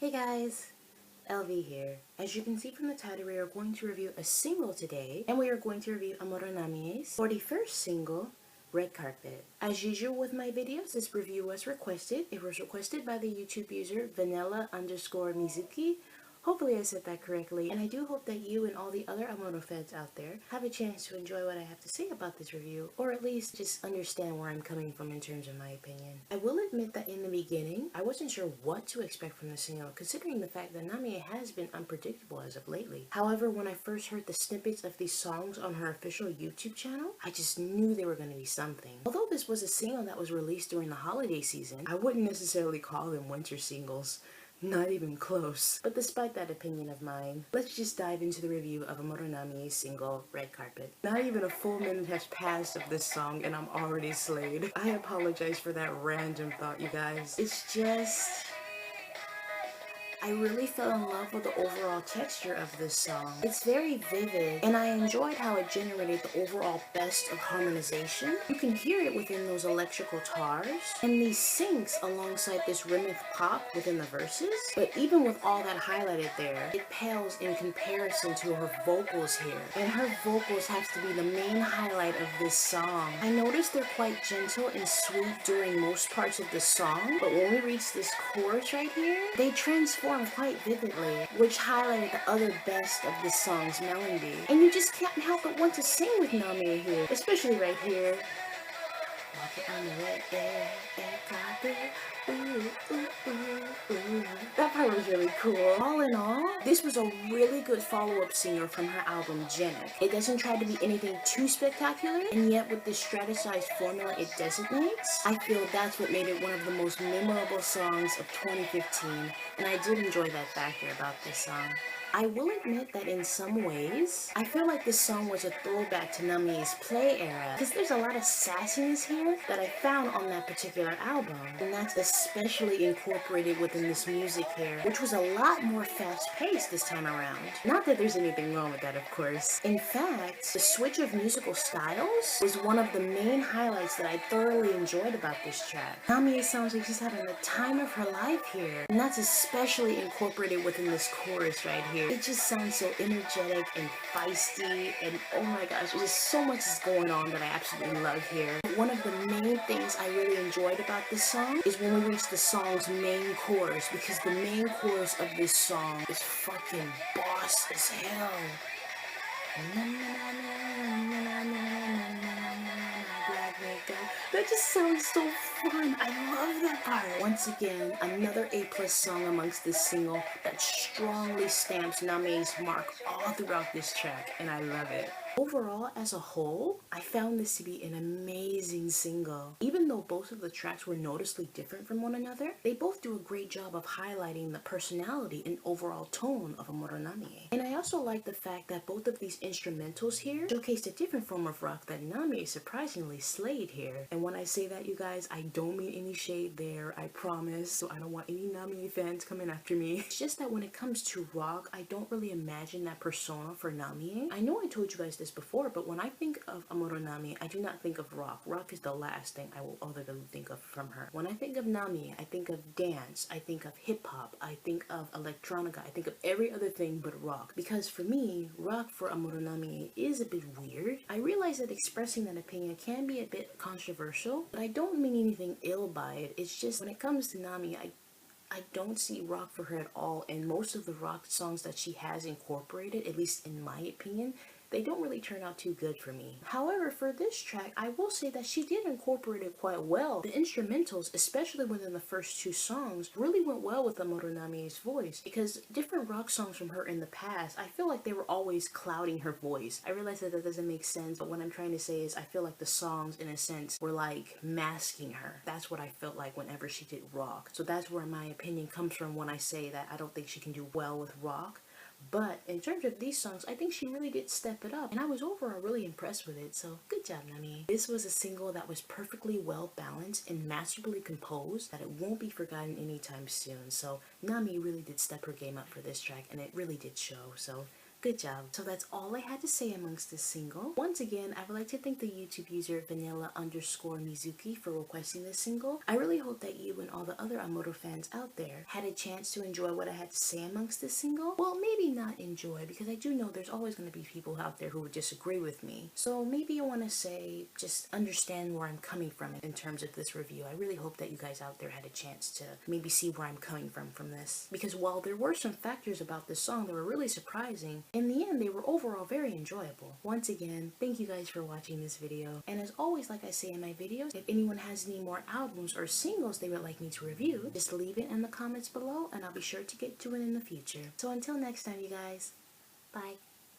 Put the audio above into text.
Hey guys, LV here. As you can see from the title, we are going to review a single today, and we are going to review Amuro Namie's 41st single, Red Carpet. As usual with my videos, this review was requested. It was requested by the YouTube user Vanilla_Mizuki. Hopefully I said that correctly, and I do hope that you and all the other Amuro fans out there have a chance to enjoy what I have to say about this review, or at least just understand where I'm coming from in terms of my opinion. I will admit that in the beginning, I wasn't sure what to expect from the single, considering the fact that Namie has been unpredictable as of lately. However, when I first heard the snippets of these songs on her official YouTube channel, I just knew they were going to be something. Although this was a single that was released during the holiday season, I wouldn't necessarily call them winter singles. Not even close. But despite that opinion of mine, let's just dive into the review of Amuro Namie's single, Red Carpet. Not even a full minute has passed of this song and I'm already slayed. I apologize for that random thought, you guys. It's just... I really fell in love with the overall texture of this song. It's very vivid, and I enjoyed how it generated the overall best of harmonization. You can hear it within those electrical guitars, and these syncs alongside this rhythmic pop within the verses. But even with all that highlighted there, it pales in comparison to her vocals here. And her vocals have to be the main highlight of this song. I noticed they're quite gentle and sweet during most parts of the song, but when we reach this chorus right here, they transform quite vividly, which highlighted the other best of the song's melody. And you just can't help but want to sing with Namie here, especially right here. Walking on the red carpet. Ooh, ooh, ooh, ooh. That part was really cool. All in all, this was a really good follow-up singer from her album Genic. It doesn't try to be anything too spectacular, and yet with this strategized formula it designates, I feel that's what made it one of the most memorable songs of 2015, and I did enjoy that factor about this song. I will admit that in some ways, I feel like this song was a throwback to Namie's Play era, because there's a lot of sassiness here that I found on that particular album, and that's especially incorporated within this music here, which was a lot more fast-paced this time around. Not that there's anything wrong with that, of course. In fact, the switch of musical styles was one of the main highlights that I thoroughly enjoyed about this track. Namie sounds like she's having the time of her life here, and that's especially incorporated within this chorus right here. It just sounds so energetic and feisty, and oh my gosh, there's just so much is going on that I absolutely love here. One of the main things I really enjoyed about this song is when we reach the song's main chorus, because the main chorus of this song is fucking boss as hell. That just sounds so fun. I love that part. Once again, another A+ song amongst this single that strongly stamps Namie's mark all throughout this track, and I love it. Overall, as a whole, I found this to be an amazing single. Even though both of the tracks were noticeably different from one another, they both do a great job of highlighting the personality and overall tone of Amuro Namie. And I also like the fact that both of these instrumentals here showcased a different form of rock that Namie surprisingly slayed here. And when I say that, you guys, I don't mean any shade there, I promise, so I don't want any Namie fans coming after me. It's just that when it comes to rock, I don't really imagine that persona for Namie. I know I told you guys this before, but when I think of Amuro Namie, I do not think of rock. Rock is the last thing I will otherly think of from her. When I think of Namie, I think of dance, I think of hip-hop, I think of electronica, I think of every other thing but rock. Because for me, rock for Amuro Namie is a bit weird. I realize that expressing that opinion can be a bit controversial, but I don't mean anything ill by it. It's just when it comes to Namie, I don't see rock for her at all, and most of the rock songs that she has incorporated, at least in my opinion, they don't really turn out too good for me. However, for this track, I will say that she did incorporate it quite well. The instrumentals, especially within the first two songs, really went well with Amuro Namie's voice, because different rock songs from her in the past, I feel like they were always clouding her voice. I realize that that doesn't make sense, but what I'm trying to say is I feel like the songs, in a sense, were like masking her. That's what I felt like whenever she did rock. So that's where my opinion comes from when I say that I don't think she can do well with rock. But in terms of these songs, I think she really did step it up, and I was overall really impressed with it, so good job, Namie. This was a single that was perfectly well balanced and masterfully composed, that it won't be forgotten anytime soon, so Namie really did step her game up for this track, and it really did show, so Good job. So that's all I had to say amongst this single. Once again, I would like to thank the YouTube user vanilla_mizuki for requesting this single. I really hope that you and all the other Amuro fans out there had a chance to enjoy what I had to say amongst this single. Well, maybe not enjoy, because I do know there's always going to be people out there who would disagree with me. So maybe I want to say just understand where I'm coming from in terms of this review. I really hope that you guys out there had a chance to maybe see where I'm coming from this. Because while there were some factors about this song that were really surprising, in the end they were overall very enjoyable. Once again, thank you guys for watching this video. And as always, like I say in my videos, if anyone has any more albums or singles they would like me to review, just leave it in the comments below and I'll be sure to get to it in the future. So until next time, you guys, bye.